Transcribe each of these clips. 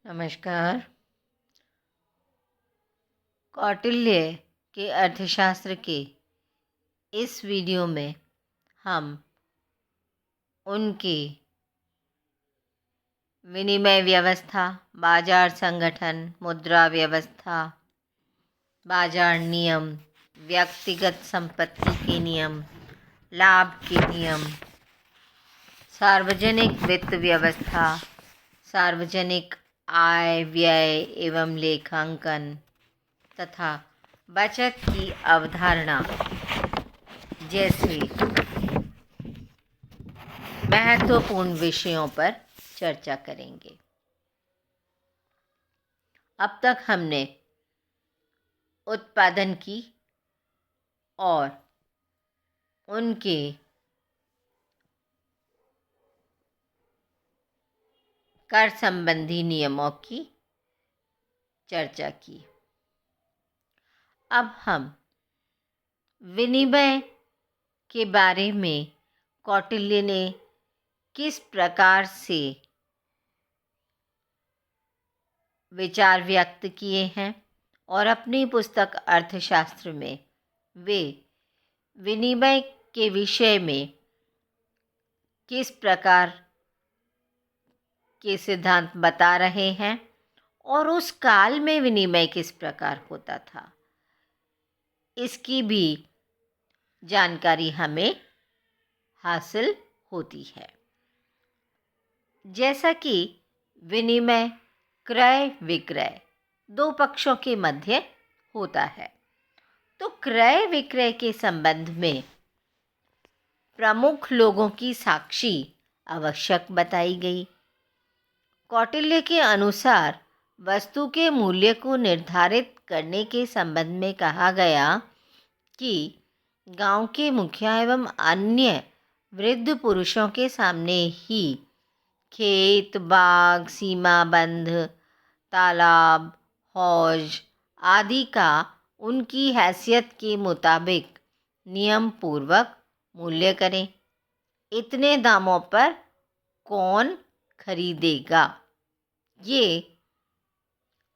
नमस्कार। कौटिल्य के अर्थशास्त्र के इस वीडियो में हम उनके विनिमय व्यवस्था, बाजार संगठन, मुद्रा व्यवस्था, बाजार नियम, व्यक्तिगत संपत्ति के नियम, लाभ के नियम, सार्वजनिक वित्त व्यवस्था, सार्वजनिक आय व्यय एवं लेखांकन तथा बचत की अवधारणा जैसे महत्वपूर्ण विषयों पर चर्चा करेंगे। अब तक हमने उत्पादन की और उनके कर संबंधी नियमों की चर्चा की। अब हम विनिमय के बारे में कौटिल्य ने किस प्रकार से विचार व्यक्त किए हैं और अपनी पुस्तक अर्थशास्त्र में वे विनिमय के विषय में किस प्रकार के सिद्धांत बता रहे हैं और उस काल में विनिमय किस प्रकार होता था, इसकी भी जानकारी हमें हासिल होती है। जैसा कि विनिमय क्रय विक्रय दो पक्षों के मध्य होता है, तो क्रय विक्रय के संबंध में प्रमुख लोगों की साक्षी आवश्यक बताई गई। कौटिल्य के अनुसार वस्तु के मूल्य को निर्धारित करने के संबंध में कहा गया कि गांव के मुखिया एवं अन्य वृद्ध पुरुषों के सामने ही खेत, बाग, सीमाबंद, तालाब, हौज आदि का उनकी हैसियत के मुताबिक नियम पूर्वक मूल्य करें। इतने दामों पर कौन खरीदेगा, ये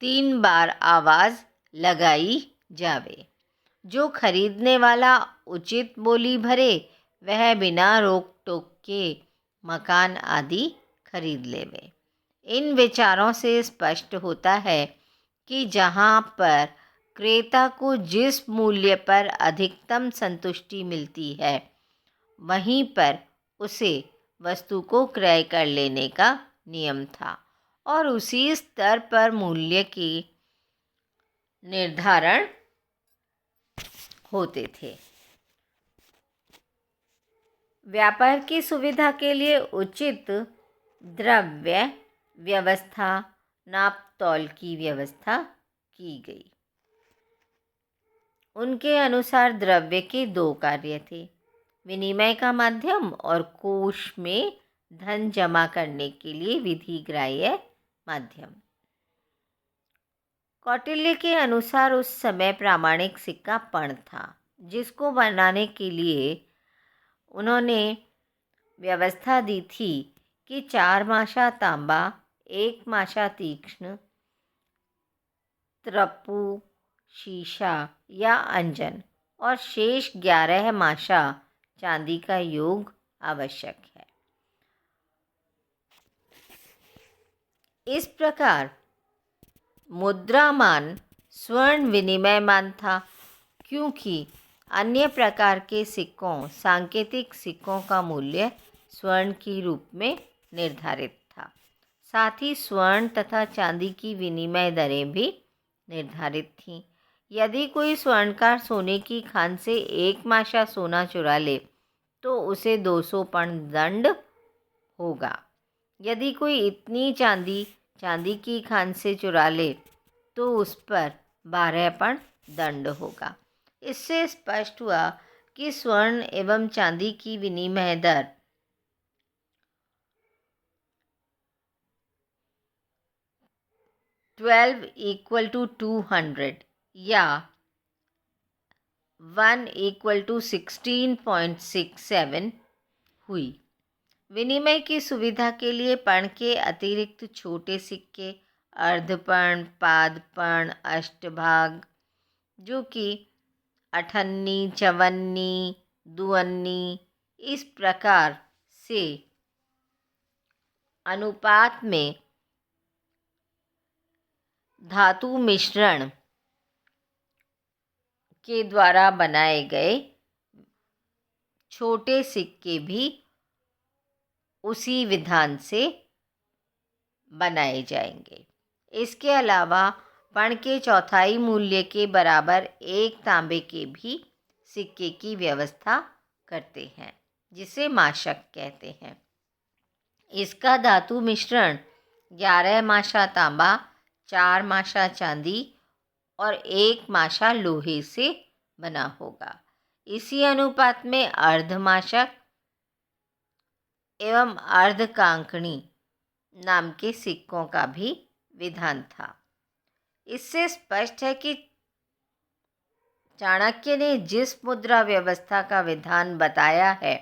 3 बार आवाज़ लगाई जावे। जो खरीदने वाला उचित बोली भरे, वह बिना रोक टोक के मकान आदि खरीद लेवे। इन विचारों से स्पष्ट होता है कि जहाँ पर क्रेता को जिस मूल्य पर अधिकतम संतुष्टि मिलती है, वहीं पर उसे वस्तु को क्रय कर लेने का नियम था और उसी स्तर पर मूल्य के निर्धारण होते थे। व्यापार की सुविधा के लिए उचित द्रव्य व्यवस्था, नाप तौल की व्यवस्था की गई। उनके अनुसार द्रव्य के 2 कार्य थे, विनिमय का माध्यम और कोष में धन जमा करने के लिए विधिग्राह्य माध्यम। कौटिल्य के अनुसार उस समय प्रामाणिक सिक्का पण था, जिसको बनाने के लिए उन्होंने व्यवस्था दी थी कि 4 माशा तांबा, 1 माशा तीक्ष्ण, त्रपु, शीशा या अंजन और शेष 11 माशा चांदी का योग आवश्यक है। इस प्रकार मुद्रामान स्वर्ण विनिमयमान था, क्योंकि अन्य प्रकार के सिक्कों, सांकेतिक सिक्कों का मूल्य स्वर्ण के रूप में निर्धारित था। साथ ही स्वर्ण तथा चांदी की विनिमय दरें भी निर्धारित थीं। यदि कोई स्वर्णकार सोने की खान से 1 माशा सोना चुरा ले तो उसे 200 पण दंड होगा। यदि कोई इतनी चांदी की खान से चुरा ले तो उस पर 12 पण दंड होगा। इससे स्पष्ट हुआ कि स्वर्ण एवं चांदी की विनिमय दर 12 = 200 या 1 = 16.67 हुई। विनिमय की सुविधा के लिए पण के अतिरिक्त छोटे सिक्के अर्धपर्ण, पादपर्ण, अष्टभाग, जो कि अठन्नी, चवन्नी, दुअन्नी, इस प्रकार से अनुपात में धातु मिश्रण के द्वारा बनाए गए छोटे सिक्के भी उसी विधान से बनाए जाएंगे। इसके अलावा पर्ण के चौथाई मूल्य के बराबर एक तांबे के भी सिक्के की व्यवस्था करते हैं, जिसे माशक कहते हैं। इसका धातु मिश्रण 11 माशा तांबा, 4 माशा चांदी और 1 माशा लोहे से बना होगा। इसी अनुपात में अर्धमाशक एवं अर्धकांकणी नाम के सिक्कों का भी विधान था। इससे स्पष्ट है कि चाणक्य ने जिस मुद्रा व्यवस्था का विधान बताया है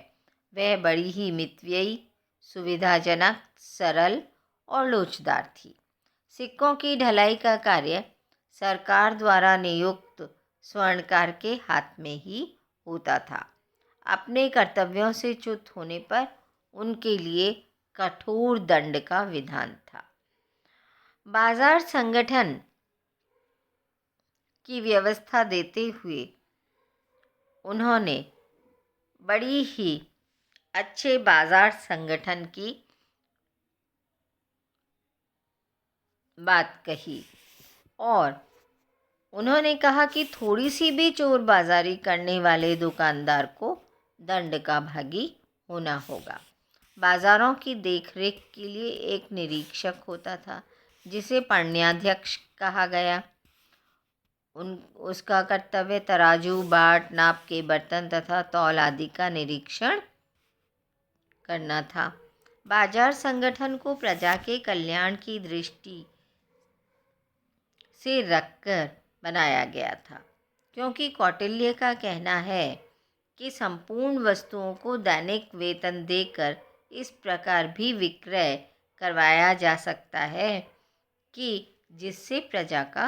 वह बड़ी ही मितव्ययी, सुविधाजनक, सरल और लोचदार थी। सिक्कों की ढलाई का कार्य सरकार द्वारा नियुक्त स्वर्णकार के हाथ में ही होता था। अपने कर्तव्यों से च्युत होने पर उनके लिए कठोर दंड का विधान था। बाजार संगठन की व्यवस्था देते हुए उन्होंने बड़ी ही अच्छे बाजार संगठन की बात कही और उन्होंने कहा कि थोड़ी सी भी चोर बाजारी करने वाले दुकानदार को दंड का भागी होना होगा। बाजारों की देखरेख के लिए एक निरीक्षक होता था, जिसे पण्याध्यक्ष कहा गया। उसका कर्तव्य तराजू, बाट, नाप के बर्तन तथा तौल आदि का निरीक्षण करना था। बाजार संगठन को प्रजा के कल्याण की दृष्टि से रखकर बनाया गया था, क्योंकि कौटिल्य का कहना है कि संपूर्ण वस्तुओं को दैनिक वेतन देकर इस प्रकार भी विक्रय करवाया जा सकता है कि जिससे प्रजा का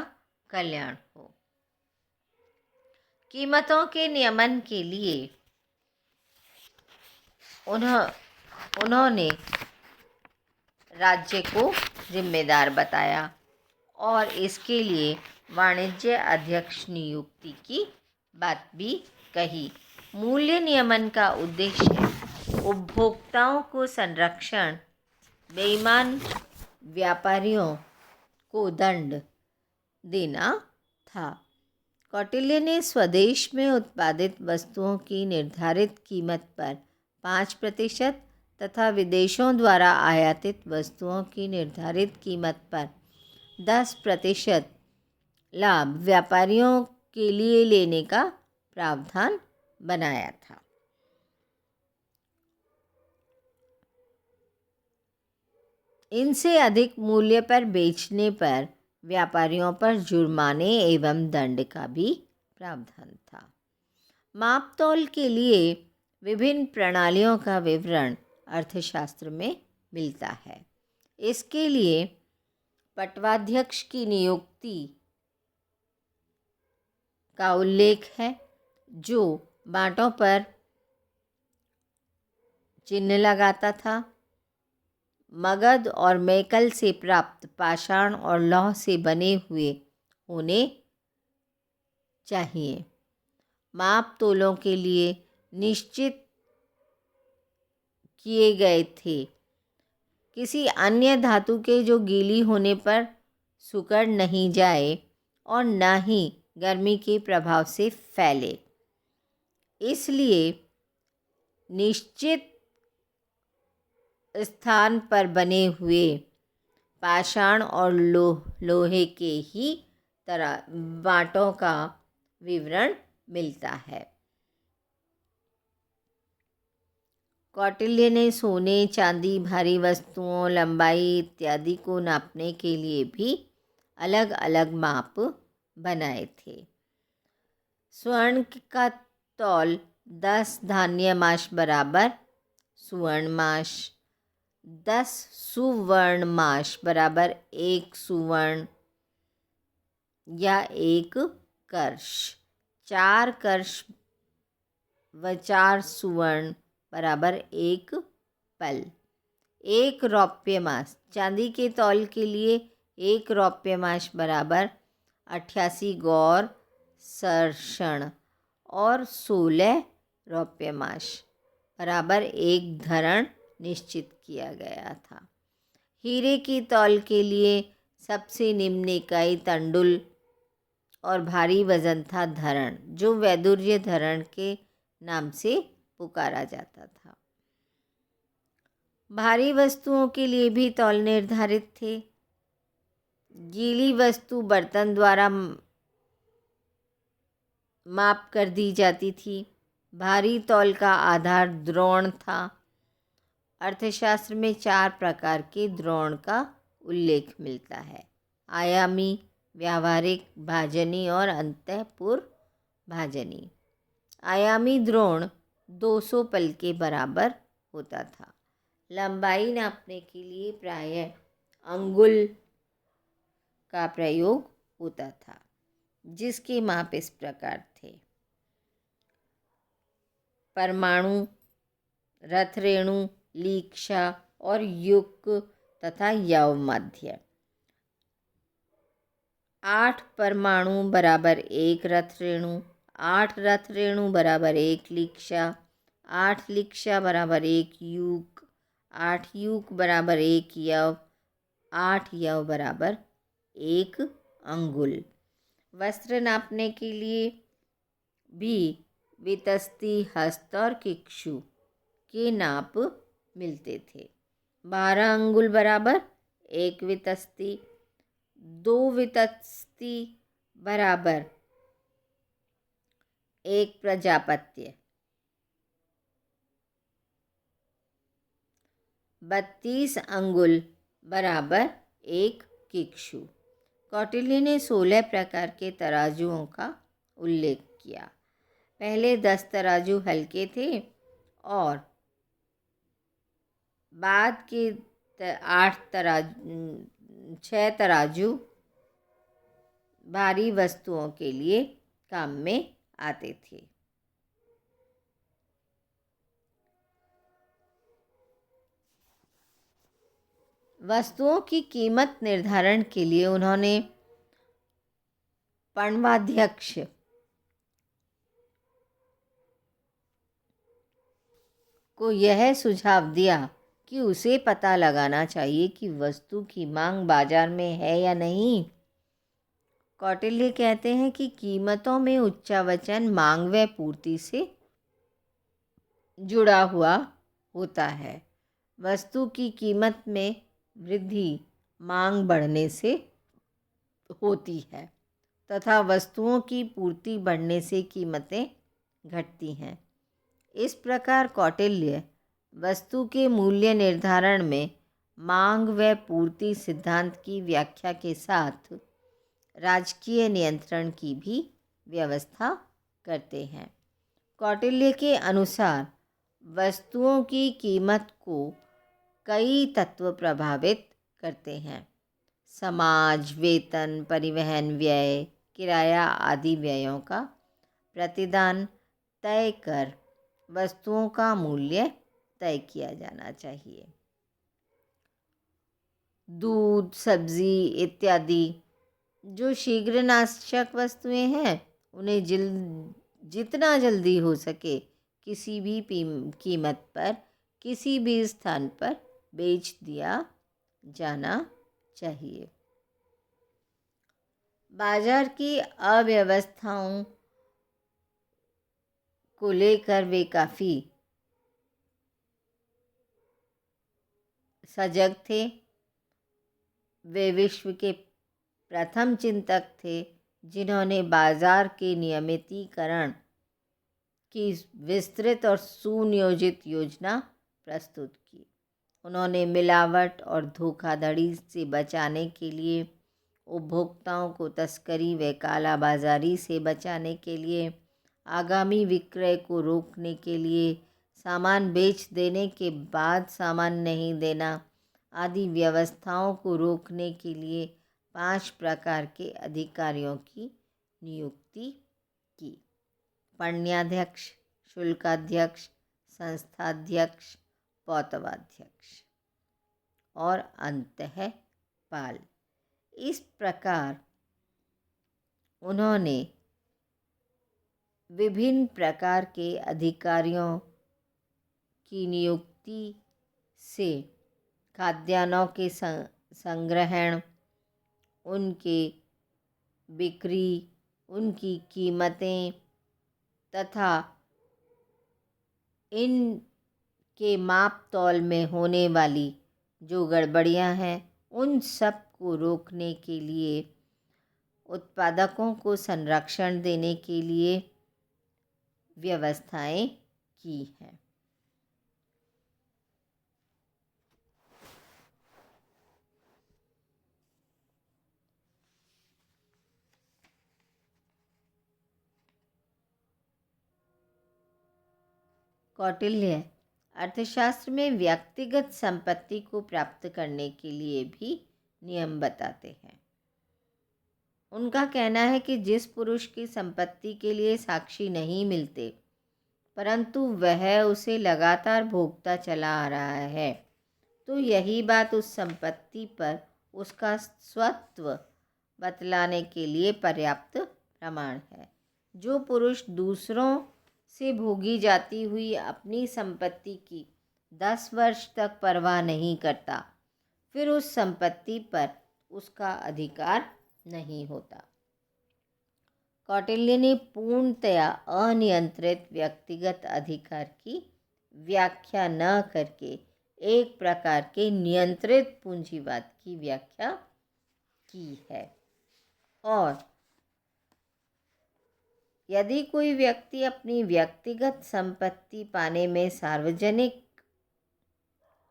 कल्याण हो। कीमतों के नियमन के लिए उन्होंने राज्य को जिम्मेदार बताया और इसके लिए वाणिज्य अध्यक्ष नियुक्ति की बात भी कही। मूल्य नियमन का उद्देश्य उपभोक्ताओं को संरक्षण, बेईमान व्यापारियों को दंड देना था। कौटिल्य ने स्वदेश में उत्पादित वस्तुओं की निर्धारित कीमत पर 5% तथा विदेशों द्वारा आयातित वस्तुओं की निर्धारित कीमत पर 10% लाभ व्यापारियों के लिए लेने का प्रावधान बनाया था। इनसे अधिक मूल्य पर बेचने पर व्यापारियों पर जुर्माने एवं दंड का भी प्रावधान था। माप तौल के लिए विभिन्न प्रणालियों का विवरण अर्थशास्त्र में मिलता है। इसके लिए पटवाध्यक्ष की नियुक्ति का उल्लेख है, जो बांटों पर चिन्ह लगाता था। मगध और मैकल से प्राप्त पाषाण और लौह से बने हुए होने चाहिए। माप तोलों के लिए निश्चित किए गए थे। किसी अन्य धातु के जो गीली होने पर सिकुड़ नहीं जाए और न ही गर्मी के प्रभाव से फैले, इसलिए निश्चित स्थान पर बने हुए पाषाण और लोहे के ही तरह बांटों का विवरण मिलता है। कौटिल्य ने सोने, चांदी, भारी वस्तुओं, लंबाई इत्यादि को नापने के लिए भी अलग अलग माप बनाए थे। स्वर्ण का तौल 10 धान्य माश बराबर सुवर्ण माश, 10 सुवर्ण माश बराबर 1 सुवर्ण या 1 कर्ष। 4 कर्ष व 4 सुवर्ण बराबर 1 पल। 1 रौप्य मास, चांदी के तौल के लिए 1 रौप्य मास बराबर 88 गौर सर्षण और 16 रौप्य मास बराबर 1 धरण निश्चित किया गया था। हीरे की तौल के लिए सबसे निम्न इकाई तंडुल और भारी वजन था धरण, जो वैदुर्य धरण के नाम से पुकारा जाता था। भारी वस्तुओं के लिए भी तौल निर्धारित थे। गीली वस्तु बर्तन द्वारा माप कर दी जाती थी। भारी तौल का आधार द्रोण था। अर्थशास्त्र में 4 प्रकार के द्रोण का उल्लेख मिलता है: आयामी, व्यावहारिक, भाजनी और अंतःपुर भाजनी। आयामी द्रोण 200 पल के बराबर होता था। लंबाई नापने के लिए प्रायः अंगुल का प्रयोग होता था, जिसके माप इस प्रकार थे: परमाणु, रथरेणु, लीक्षा और युक तथा यवमध्य। 8 परमाणु बराबर 1 रथरेणु, 8 रथरेणु बराबर 1 लीक्षा, 8 लीक्षा बराबर 1 युक, 8 युक बराबर 1 यव, 8 यव बराबर 1 अंगुल। वस्त्र नापने के लिए भी वितस्ती, हस्त और किक्षु के नाप मिलते थे। 12 अंगुल बराबर 1 वितस्ती, 2 वितस्ती बराबर 1 प्रजापत्य, 32 अंगुल बराबर 1 किक्षु। कौटिल्य ने 16 प्रकार के तराजुओं का उल्लेख किया। पहले 10 तराजू हल्के थे और बाद के 6 तराजू भारी वस्तुओं के लिए काम में आते थे। वस्तुओं की कीमत निर्धारण के लिए उन्होंने पणवाध्यक्ष को यह सुझाव दिया कि उसे पता लगाना चाहिए कि वस्तु की मांग बाजार में है या नहीं। कौटिल्य कहते हैं कि कीमतों में उच्चावचन मांग व पूर्ति से जुड़ा हुआ होता है। वस्तु की कीमत में वृद्धि मांग बढ़ने से होती है तथा वस्तुओं की पूर्ति बढ़ने से कीमतें घटती हैं। इस प्रकार कौटिल्य वस्तु के मूल्य निर्धारण में मांग व पूर्ति सिद्धांत की व्याख्या के साथ राजकीय नियंत्रण की भी व्यवस्था करते हैं। कौटिल्य के अनुसार वस्तुओं की कीमत को कई तत्व प्रभावित करते हैं: समाज, वेतन, परिवहन व्यय, किराया आदि व्ययों का प्रतिदान तय कर वस्तुओं का मूल्य तय किया जाना चाहिए। दूध, सब्जी इत्यादि जो शीघ्रनाशक वस्तुएं हैं, उन्हें जितना जल्दी हो सके किसी भी कीमत पर किसी भी स्थान पर बेच दिया जाना चाहिए। बाजार की अव्यवस्थाओं को लेकर वे काफ़ी सजग थे। वे विश्व के प्रथम चिंतक थे जिन्होंने बाजार के नियमितीकरण की विस्तृत और सुनियोजित योजना प्रस्तुत की। उन्होंने मिलावट और धोखाधड़ी से बचाने के लिए, उपभोक्ताओं को तस्करी व कालाबाजारी से बचाने के लिए, आगामी विक्रय को रोकने के लिए सामान बेच देने के बाद सामान नहीं देना आदि व्यवस्थाओं को रोकने के लिए 5 प्रकार के अधिकारियों की नियुक्ति की। पण्याध्यक्ष, शुल्काध्यक्ष, संस्थाध्यक्ष, पौतवाध्यक्ष और अंतःपाल। इस प्रकार उन्होंने विभिन्न प्रकार के अधिकारियों की नियुक्ति से खाद्यान्नों के संग्रहण, उनके बिक्री, उनकी कीमतें तथा इनके माप तौल में होने वाली जो गड़बड़ियां हैं उन सब को रोकने के लिए, उत्पादकों को संरक्षण देने के लिए व्यवस्थाएं की हैं। कौटिल्य अर्थशास्त्र में व्यक्तिगत संपत्ति को प्राप्त करने के लिए भी नियम बताते हैं। उनका कहना है कि जिस पुरुष की संपत्ति के लिए साक्षी नहीं मिलते परंतु वह उसे लगातार भोगता चला आ रहा है, तो यही बात उस संपत्ति पर उसका स्वत्व बतलाने के लिए पर्याप्त प्रमाण है। जो पुरुष दूसरों से भोगी जाती हुई अपनी संपत्ति की 10 वर्ष तक परवाह नहीं करता, फिर उस संपत्ति पर उसका अधिकार नहीं होता। कौटिल्य ने पूर्णतया अनियंत्रित व्यक्तिगत अधिकार की व्याख्या न करके एक प्रकार के नियंत्रित पूंजीवाद की व्याख्या की है। और यदि कोई व्यक्ति अपनी व्यक्तिगत संपत्ति पाने में सार्वजनिक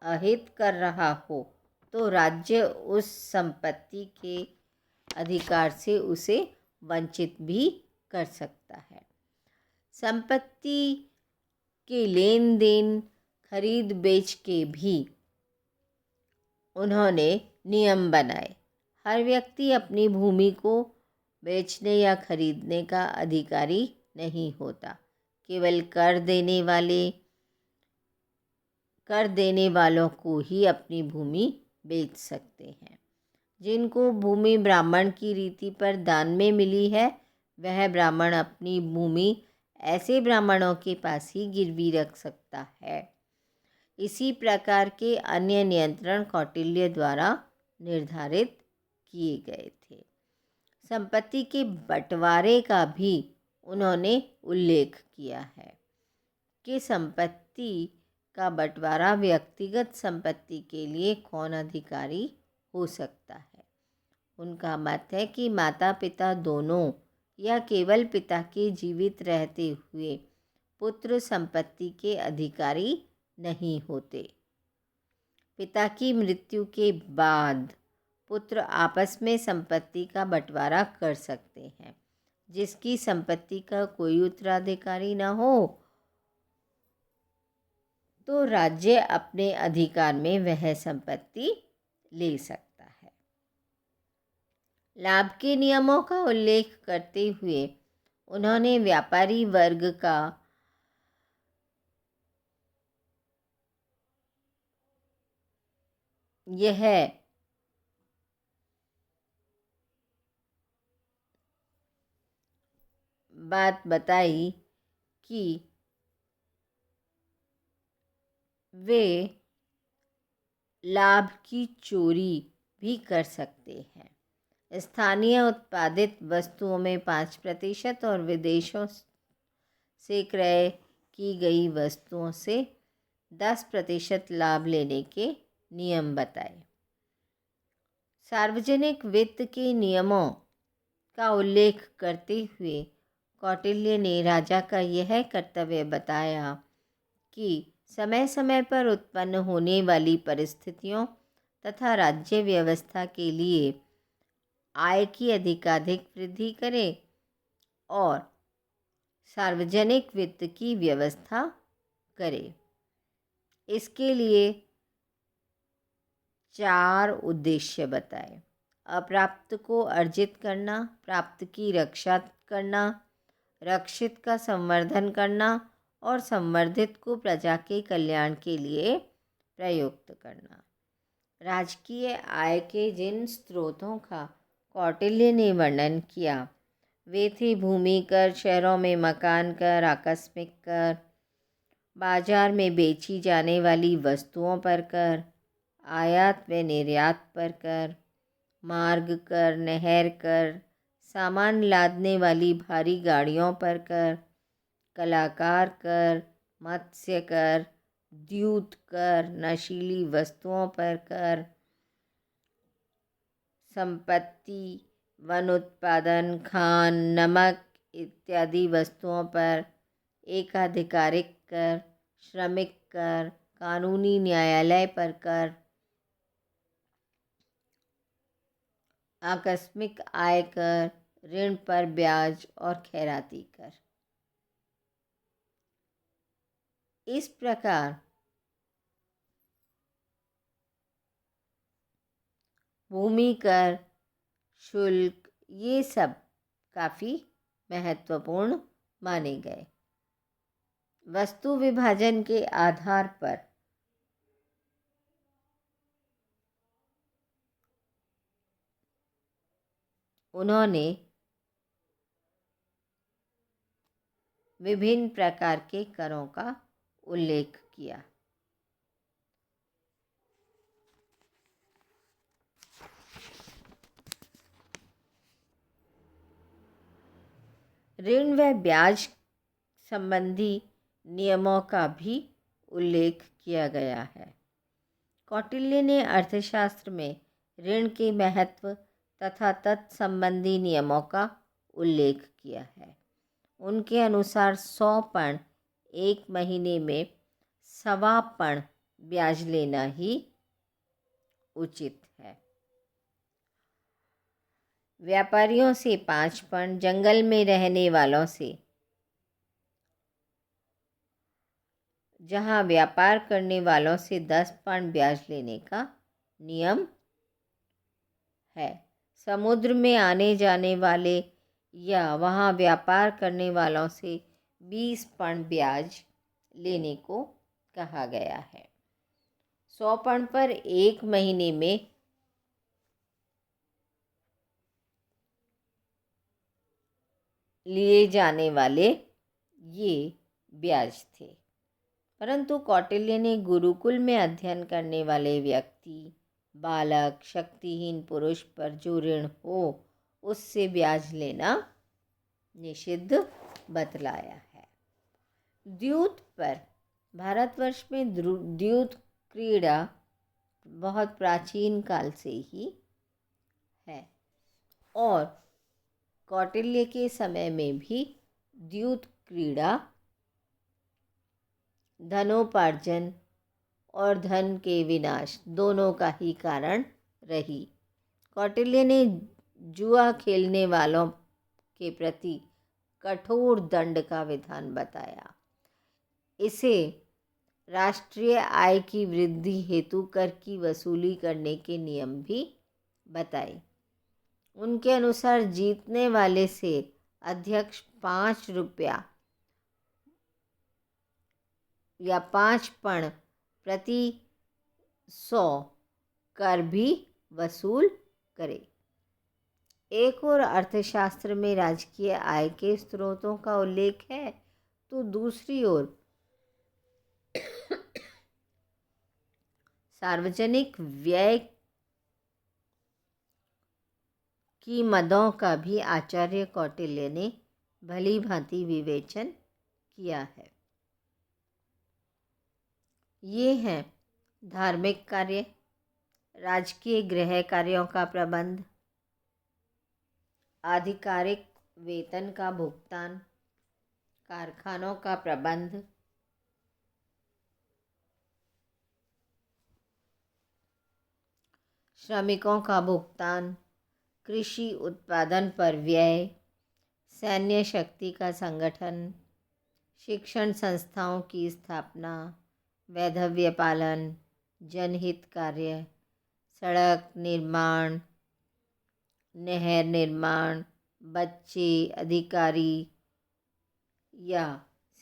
अहित कर रहा हो तो राज्य उस संपत्ति के अधिकार से उसे वंचित भी कर सकता है। संपत्ति के लेन देन, खरीद बेच के भी उन्होंने नियम बनाए। हर व्यक्ति अपनी भूमि को बेचने या खरीदने का अधिकारी नहीं होता। केवल कर देने वालों को ही अपनी भूमि बेच सकते हैं। जिनको भूमि ब्राह्मण की रीति पर दान में मिली है, वह ब्राह्मण अपनी भूमि ऐसे ब्राह्मणों के पास ही गिरवी रख सकता है। इसी प्रकार के अन्य नियंत्रण कौटिल्य द्वारा निर्धारित किए गए थे। संपत्ति के बंटवारे का भी उन्होंने उल्लेख किया है कि संपत्ति का बंटवारा व्यक्तिगत संपत्ति के लिए कौन अधिकारी हो सकता है। उनका मत है कि माता पिता दोनों या केवल पिता के जीवित रहते हुए पुत्र संपत्ति के अधिकारी नहीं होते। पिता की मृत्यु के बाद पुत्र आपस में संपत्ति का बंटवारा कर सकते हैं। जिसकी संपत्ति का कोई उत्तराधिकारी न हो तो राज्य अपने अधिकार में वह संपत्ति ले सकता है। लाभ के नियमों का उल्लेख करते हुए उन्होंने व्यापारी वर्ग का यह बात बताई कि वे लाभ की चोरी भी कर सकते हैं। स्थानीय उत्पादित वस्तुओं में 5% और विदेशों से क्रय की गई वस्तुओं से 10% लाभ लेने के नियम बताए। सार्वजनिक वित्त के नियमों का उल्लेख करते हुए कौटिल्य ने राजा का यह कर्तव्य बताया कि समय समय पर उत्पन्न होने वाली परिस्थितियों तथा राज्य व्यवस्था के लिए आय की अधिकाधिक वृद्धि करे और सार्वजनिक वित्त की व्यवस्था करे। इसके लिए 4 उद्देश्य बताए। अप्राप्त को अर्जित करना, प्राप्त की रक्षा करना, रक्षित का संवर्धन करना और संवर्धित को प्रजा के कल्याण के लिए प्रयुक्त करना। राजकीय आय के जिन स्रोतों का कौटिल्य ने वर्णन किया वे थे भूमि कर, शहरों में मकान कर, आकस्मिक कर, बाजार में बेची जाने वाली वस्तुओं पर कर, आयात व निर्यात पर कर, मार्ग कर, नहर कर, सामान लादने वाली भारी गाड़ियों पर कर, कलाकार कर, मत्स्य कर, द्यूत कर, नशीली वस्तुओं पर कर, संपत्ति, वन उत्पादन, खान, नमक इत्यादि वस्तुओं पर एकाधिकारिक कर, श्रमिक कर, कानूनी न्यायालय पर कर, आकस्मिक आय कर, ऋण पर ब्याज और खैराती कर। इस प्रकार भूमि कर, शुल्क ये सब काफ़ी महत्वपूर्ण माने गए। वस्तु विभाजन के आधार पर उन्होंने विभिन्न प्रकार के करों का उल्लेख किया। ऋण व ब्याज संबंधी नियमों का भी उल्लेख किया गया है। कौटिल्य ने अर्थशास्त्र में ऋण के महत्व तथा तत्संबंधी नियमों का उल्लेख किया है। उनके अनुसार 100 पर्ण 1 महीने में 1.25 पर्ण ब्याज लेना ही उचित है। व्यापारियों से 5 पर्ण, जंगल में रहने वालों से, जहाँ व्यापार करने वालों से 10 पर्ण ब्याज लेने का नियम है। समुद्र में आने जाने वाले या वहाँ व्यापार करने वालों से 20 पर्ण ब्याज लेने को कहा गया है। 100 पर्ण पर 1 महीने में लिए जाने वाले ये ब्याज थे। परंतु कौटिल्य ने गुरुकुल में अध्ययन करने वाले व्यक्ति, बालक, शक्तिहीन पुरुष पर जो ऋण हो उससे ब्याज लेना निषिद्ध बतलाया है। द्यूत पर भारतवर्ष में द्यूत क्रीड़ा बहुत प्राचीन काल से ही है और कौटिल्य के समय में भी द्यूत क्रीड़ा धनोपार्जन और धन के विनाश दोनों का ही कारण रही। कौटिल्य ने जुआ खेलने वालों के प्रति कठोर दंड का विधान बताया। इसे राष्ट्रीय आय की वृद्धि हेतु कर की वसूली करने के नियम भी बताए। उनके अनुसार जीतने वाले से अध्यक्ष 5 रुपया या 5 पर्ण प्रति 100 कर भी वसूल करे। एक और अर्थशास्त्र में राजकीय आय के स्रोतों का उल्लेख है तो दूसरी ओर सार्वजनिक व्यय की मदों का भी आचार्य कौटिल्य ने भली भांति विवेचन किया है। ये हैं धार्मिक कार्य, राजकीय गृह कार्यों का प्रबंध, आधिकारिक वेतन का भुगतान, कारखानों का प्रबंध, श्रमिकों का भुगतान, कृषि उत्पादन पर व्यय, सैन्य शक्ति का संगठन, शिक्षण संस्थाओं की स्थापना, वैधव्य पालन, जनहित कार्य, सड़क निर्माण, नहर निर्माण, बच्चे, अधिकारी या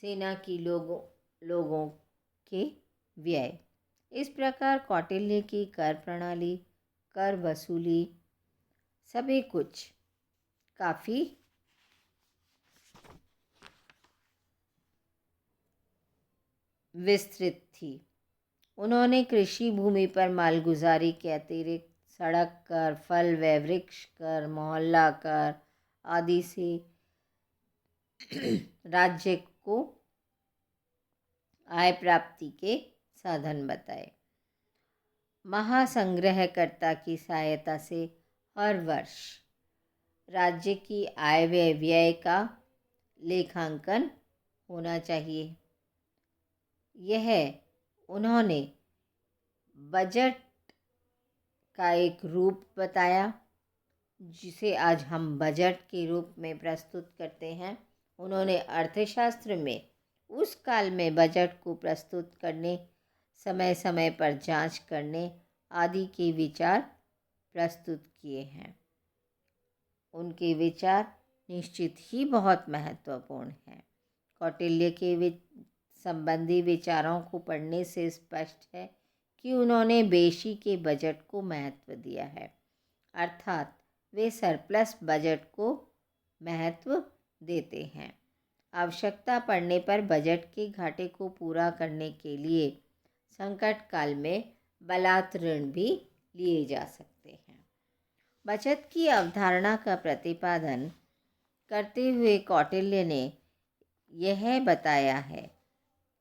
सेना की लोगों के व्यय। इस प्रकार कौटिल्य की कर प्रणाली, कर वसूली, सभी कुछ काफ़ी विस्तृत थी। उन्होंने कृषि भूमि पर मालगुजारी के अतिरिक्त सड़क कर, फल व वृक्ष कर, मोहल्ला कर आदि से राज्य को आय प्राप्ति के साधन बताए। महासंग्रहकर्ता की सहायता से हर वर्ष राज्य की आय व व्यय का लेखांकन होना चाहिए। यह उन्होंने बजट का एक रूप बताया, जिसे आज हम बजट के रूप में प्रस्तुत करते हैं। उन्होंने अर्थशास्त्र में उस काल में बजट को प्रस्तुत करने, समय समय पर जांच करने आदि के विचार प्रस्तुत किए हैं। उनके विचार निश्चित ही बहुत महत्वपूर्ण हैं। कौटिल्य के संबंधी विचारों को पढ़ने से स्पष्ट है कि उन्होंने बेशी के बजट को महत्व दिया है, अर्थात वे सरप्लस बजट को महत्व देते हैं। आवश्यकता पड़ने पर बजट के घाटे को पूरा करने के लिए संकट काल में बलात् ऋण भी लिए जा सकते हैं। बचत की अवधारणा का प्रतिपादन करते हुए कौटिल्य ने यह बताया है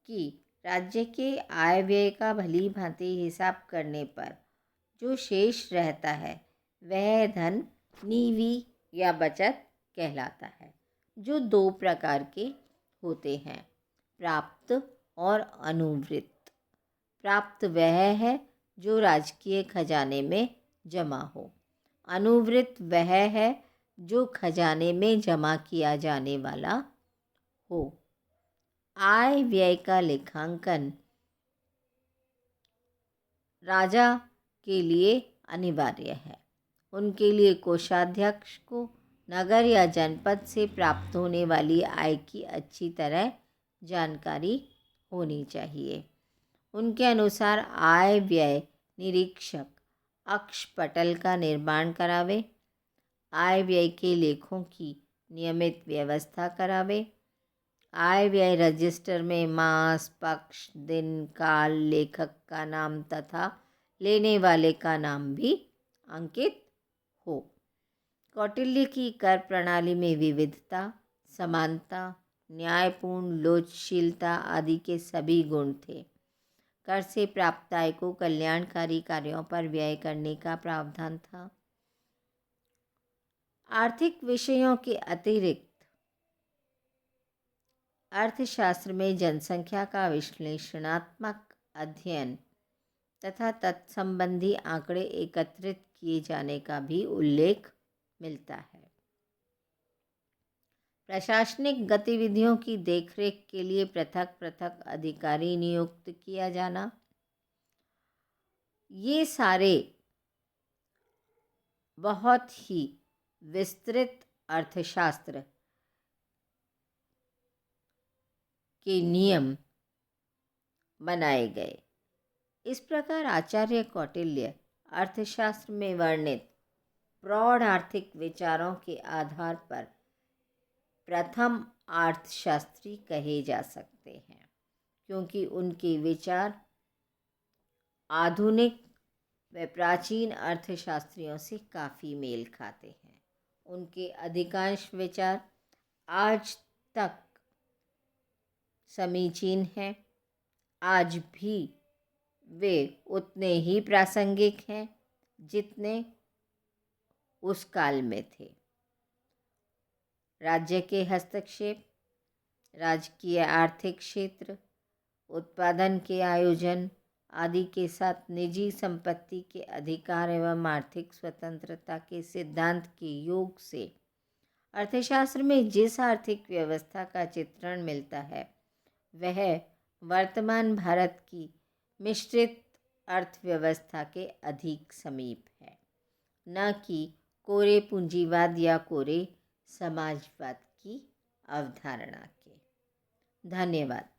कि राज्य के आय व्यय का भली भांति हिसाब करने पर जो शेष रहता है वह धन नीवी या बचत कहलाता है, जो दो प्रकार के होते हैं, प्राप्त और अनुवृत्त। प्राप्त वह है जो राजकीय खजाने में जमा हो, अनुवृत्त वह है जो खजाने में जमा किया जाने वाला हो। आय व्यय का लेखांकन राजा के लिए अनिवार्य है। उनके लिए कोषाध्यक्ष को नगर या जनपद से प्राप्त होने वाली आय की अच्छी तरह जानकारी होनी चाहिए। उनके अनुसार आय व्यय निरीक्षक अक्षपटल का निर्माण करावे, आय व्यय के लेखों की नियमित व्यवस्था करावे, आय व्यय रजिस्टर में मास, पक्ष, दिन, काल, लेखक का नाम तथा लेने वाले का नाम भी अंकित हो। कौटिल्य की कर प्रणाली में विविधता, समानता, न्यायपूर्ण लोचशीलता आदि के सभी गुण थे। कर से प्राप्त आय को कल्याणकारी कार्यों पर व्यय करने का प्रावधान था। आर्थिक विषयों के अतिरिक्त अर्थशास्त्र में जनसंख्या का विश्लेषणात्मक अध्ययन तथा तत्संबंधी आंकड़े एकत्रित किए जाने का भी उल्लेख मिलता है। प्रशासनिक गतिविधियों की देखरेख के लिए पृथक पृथक अधिकारी नियुक्त किया जाना, ये सारे बहुत ही विस्तृत अर्थशास्त्र के नियम बनाए गए। इस प्रकार आचार्य कौटिल्य अर्थशास्त्र में वर्णित प्रौढ़ आर्थिक विचारों के आधार पर प्रथम अर्थशास्त्री कहे जा सकते हैं, क्योंकि उनके विचार आधुनिक व प्राचीन अर्थशास्त्रियों से काफ़ी मेल खाते हैं। उनके अधिकांश विचार आज तक समीचीन हैं। आज भी वे उतने ही प्रासंगिक हैं जितने उस काल में थे। राज्य के हस्तक्षेप, राजकीय आर्थिक क्षेत्र, उत्पादन के आयोजन आदि के साथ निजी संपत्ति के अधिकार एवं आर्थिक स्वतंत्रता के सिद्धांत के योग से अर्थशास्त्र में जिस आर्थिक व्यवस्था का चित्रण मिलता है वह वर्तमान भारत की मिश्रित अर्थव्यवस्था के अधिक समीप है, न कि कोरे पूंजीवाद या कोरे समाजवाद की अवधारणा के। धन्यवाद।